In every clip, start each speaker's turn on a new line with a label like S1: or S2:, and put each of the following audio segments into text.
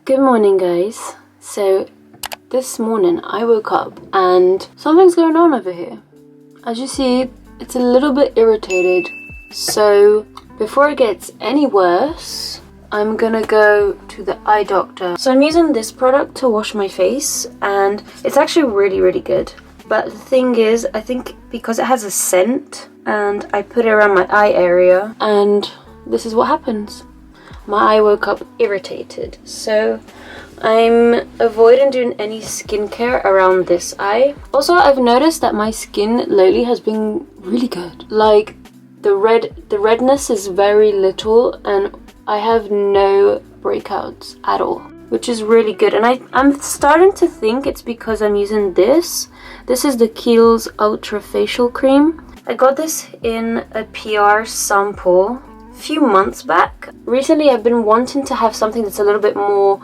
S1: Good morning, guys. So this morning I woke up and something's going on over here. As you see, it's a little bit irritated. So before it gets any worse, I'm gonna go to the eye doctor. So I'm using this product to wash my face and it's actually really good. But the thing is, I think because it has a scent and I put it around my eye area and this is what happens. My eye woke up irritated, so I'm avoiding doing any skincare around this eye. Also, I've noticed that my skin lately has been really good. Like the redness is very little and I have no breakouts at all, which is really good. And I'm starting to think it's because I'm using this. This is the Kiehl's Ultra Facial Cream. I got this in a PR sample few months back. Recently I've been wanting to have something that's a little bit more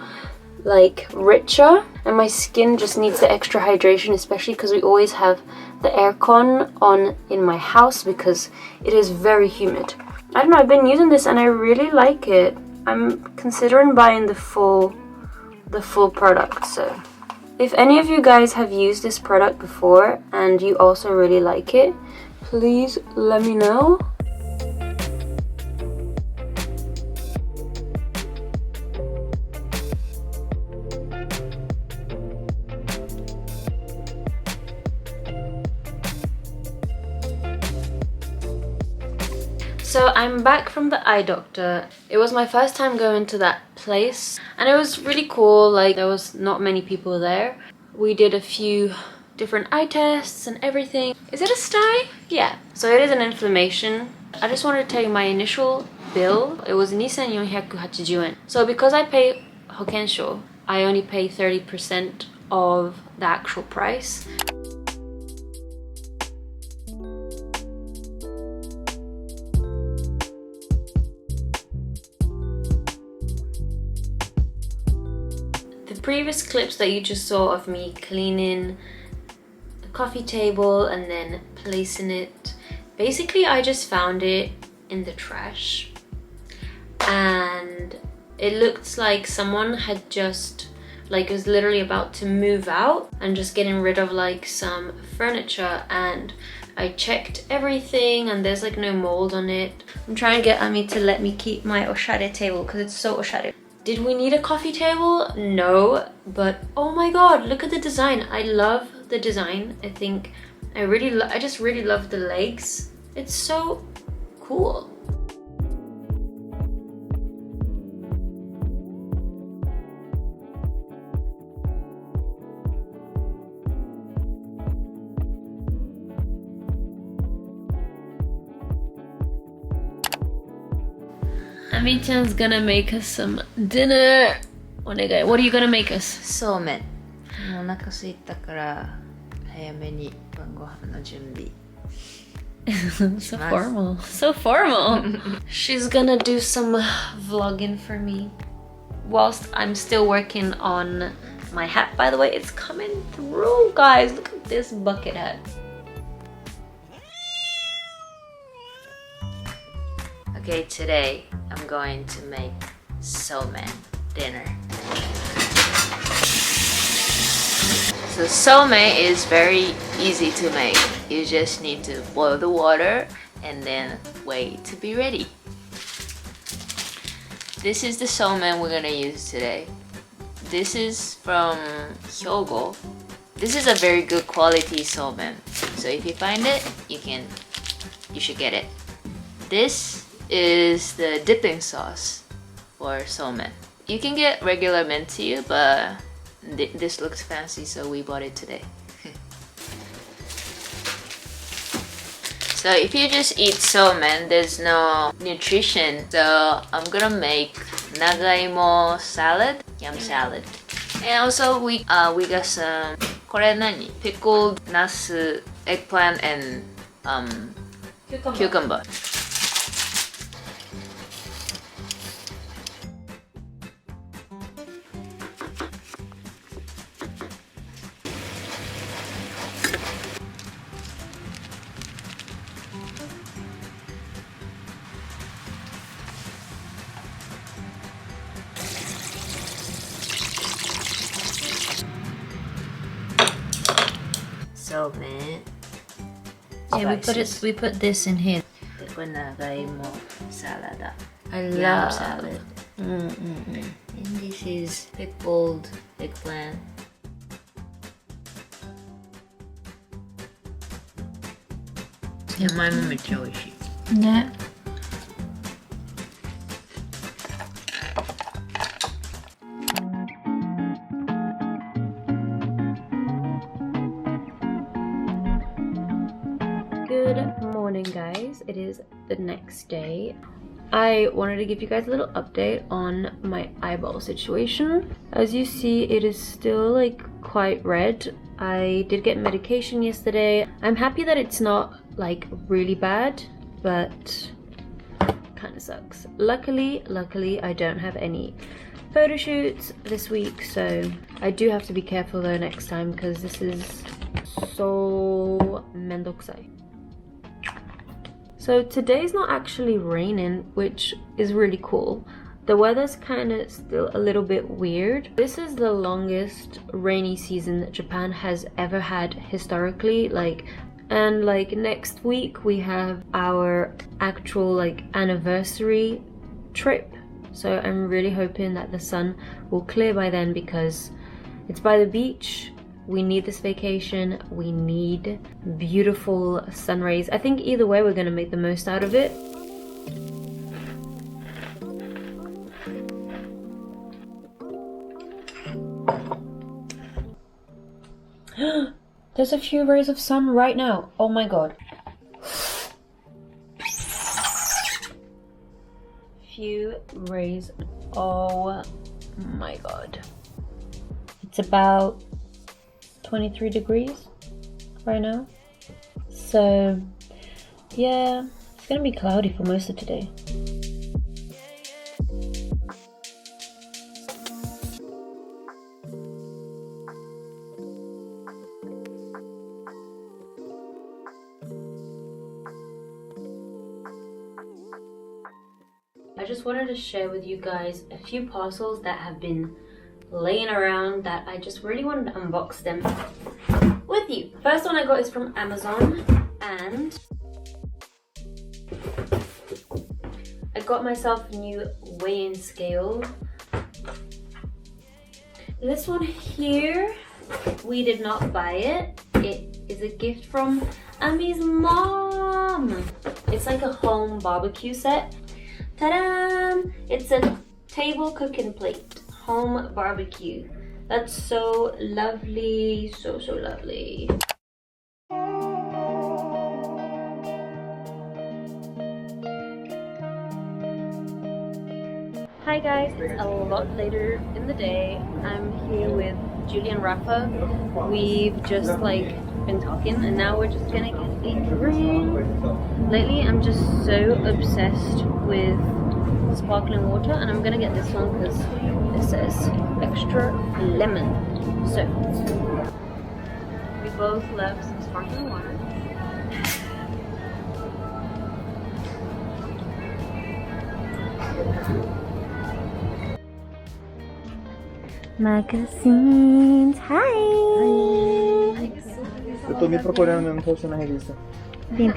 S1: like richer, and my skin just needs the extra hydration, especially because we always have the aircon on in my house because it is very humid. I don't know, I've been using this and I really like it. I'm considering buying the full product. So if any of you guys have used this product before and you also really like it, please let me know. So I'm back from the eye doctor. It was my first time going to that place and it was really cool. Like there was not many people there. We did a few different eye tests and everything. Is it a sty? Yeah. So it is an inflammation. I just wanted to tell you my initial bill. It was 2,480 yen. So because I pay hokensho, I only pay 30% of the actual price. Previous clips that you just saw of me cleaning the coffee table and then placing it, basically I just found it in the trash and it looked like someone had just was literally about to move out and just getting rid of like some furniture, and I checked everything and there's like no mold on it. I'm trying to get Ami to let me keep my oshare table because it's so oshare. Did we need a coffee table? No, but oh my god, look at the design. I love the design. I think I just really love the legs. It's so cool. Ami-chan's gonna make us some dinner. Onegai. What are you gonna make us?
S2: そうめん。お腹空いたから早めに晩ご飯の準備。
S1: So formal. So formal. She's gonna do some vlogging for me whilst I'm still working on my hat. By the way, it's coming through, guys. Look at this bucket hat.
S2: Okay, today I'm going to make somen dinner. So somen is very easy to make. You just need to boil the water and then wait to be ready. This is the somen we're gonna use today. This is from Hyogo. This is a very good quality somen. So if you find it, you should get it. This is the dipping sauce for somen. You can get regular mentyu, but this looks fancy, so we bought it today. So if you just eat somen, there's no nutrition. So I'm gonna make nagaimo salad, yam salad. And also we got some これ何? Pickled ナス eggplant and cucumber. So man, yeah, we put this in here. Salad. I love salad. And this is pickled eggplant. Yeah, my mom is Jewish. Yeah.
S1: Good morning, guys. It is the next day. I wanted to give you guys a little update on my eyeball situation. As you see, it is still like quite red. I did get medication yesterday. I'm happy that it's not like really bad, but kind of sucks. Luckily I don't have any photo shoots this week, so I do have to be careful though next time because this is so mendokusai. So today's not actually raining, which is really cool. The weather's kind of still a little bit weird. This is the longest rainy season that Japan has ever had historically, and next week we have our actual anniversary trip. So I'm really hoping that the sun will clear by then because it's by the beach. We need this vacation. We need beautiful sun rays. I think either way we're gonna make the most out of it. There's a few rays of sun right now. Oh my god. Few rays. Oh my god. It's about 23 degrees right now. So yeah, it's gonna be cloudy for most of today. I just wanted to share with you guys a few parcels that have been laying around that I just really wanted to unbox them with you. First one I got is from Amazon, and I got myself a new weighing scale. This one here, we did not buy it. It is a gift from Ami's mom. It's like a home barbecue set. Ta-da! It's a table cooking plate. Home barbecue. That's so lovely, so lovely. Hi guys, it's a lot later in the day. I'm here with Julie and Rafa. We've just been talking and now we're just gonna get a drink. Lately I'm just so obsessed with sparkling water, and I'm gonna get this one because it says extra lemon. So we both love some sparkling water. Magazines. Hi.
S3: Eu tô me procurando, não tô achando a revista.
S1: Pim.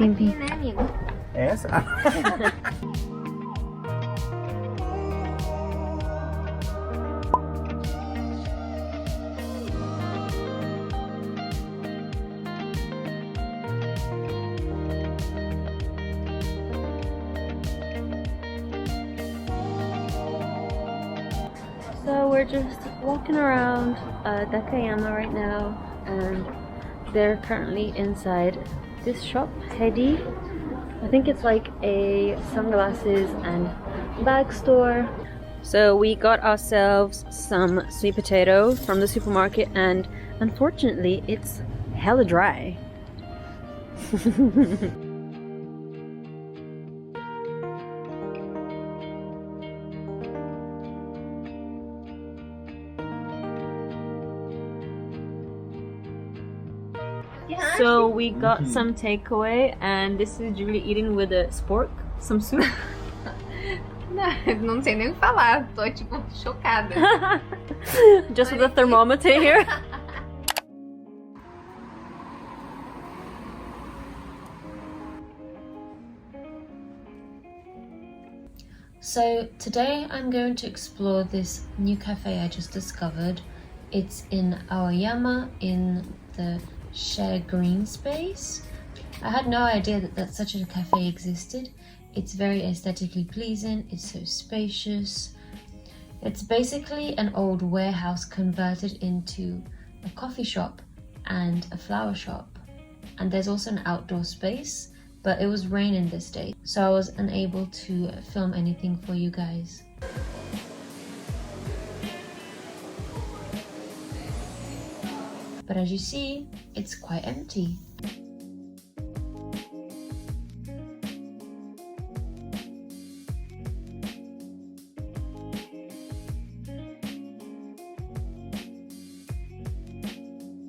S3: Essa?
S1: So we're just walking around Daikanyama right now, and they're currently inside this shop, Hedi. I think it's like a sunglasses and bag store. So we got ourselves some sweet potato from the supermarket, and unfortunately it's hella dry. So we got some takeaway, and this is Julie eating with a spork, some soup.
S4: Não sei nem o que falar, tô tipo chocada.
S1: Just with a thermometer here. So today I'm going to explore this new cafe I just discovered. It's in Aoyama in the shared green space. I had no idea that such a cafe existed. It's very aesthetically pleasing, it's so spacious. It's basically an old warehouse converted into a coffee shop and a flower shop. And there's also an outdoor space, but it was raining this day, so I was unable to film anything for you guys. But as you see, it's quite empty.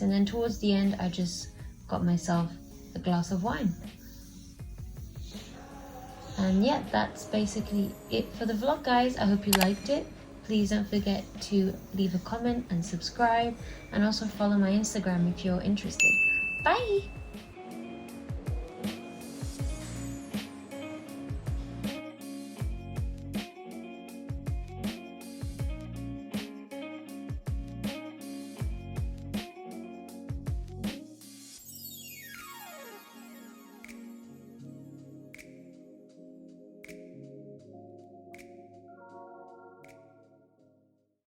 S1: And then towards the end, I just got myself a glass of wine. And yeah, that's basically it for the vlog, guys. I hope you liked it. Please don't forget to leave a comment and subscribe, and also follow my Instagram if you're interested. Bye!